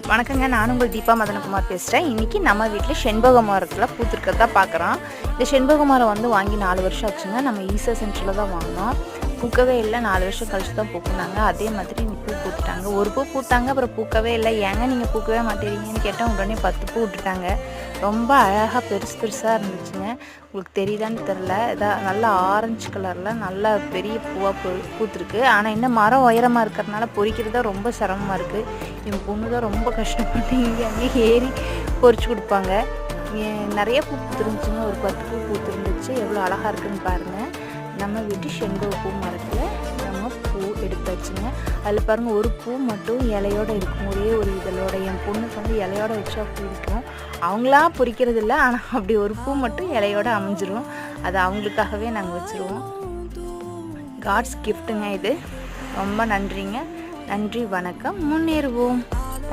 வணக்கங்க, நான் உங்கள் தீபா மதனகுமார் பேசுகிறேன். இன்றைக்கி நம்ம வீட்டில் செண்பக மரத்தில் பூத்துருக்கிறதா பார்க்குறோம். இந்த செண்பக மரம் வந்து வாங்கி 4 வருஷம் ஆச்சுங்க. நம்ம ஈசா சென்டரில் தான் வாங்கினோம். பூக்கவே இல்லை, 4 வருஷம் கழிச்சு தான் பூக்குனாங்க. அதே மாதிரி பூ பூத்துட்டாங்க. ஒரு பூ பூத்தாங்க, அப்புறம் பூக்கவே இல்லை. ஏங்க நீங்கள் பூக்கவே மாட்டேறீங்கன்னு கேட்டால் உடனே 10 பூ விட்டுட்டாங்க. ரொம்ப அழகாக பெருசாக இருந்துச்சுங்க. உங்களுக்கு தெரியுதான்னு தெரில, இதாக நல்லா ஆரஞ்சு கலரில் நல்லா பெரிய பூவாக பூத்துருக்கு. ஆனால் என்ன மரம் உயரமாக இருக்கிறதுனால பொறிக்கிறது தான் ரொம்ப சிரமமாக இருக்குது. என் பொண்ணு தான் ரொம்ப கஷ்டப்பட்டு இங்கே அங்கேயே ஏறி பொறிச்சு கொடுப்பாங்க. நிறைய பூ பூத்துருந்துச்சுங்க, ஒரு 10 பூ பூத்துருந்துச்சு. எவ்வளோ அழகாக இருக்குதுன்னு பாருங்கள். நம்ம வீட்டு செண்பக பூ மரத்தில் நம்ம பூ எடுத்தாச்சுங்க. அதில் பாருங்கள், ஒரு பூ மட்டும் இலையோடு இருக்கும், ஒரே ஒரு இதழோட. என் பொண்ணுக்கு வந்து இலையோட வச்சா பிடிக்கும். அவங்களா பொறிக்கிறது இல்லை, ஆனால் அப்படி ஒரு பூ மட்டும் இலையோடு அமைஞ்சிரும். அது அவங்களுக்காகவே நாங்கள் வச்சுருவோம். காட்ஸ் கிஃப்ட்டுங்க இது. ரொம்ப நன்றிங்க. நன்றி, வணக்கம். முன்னேறுவோம்.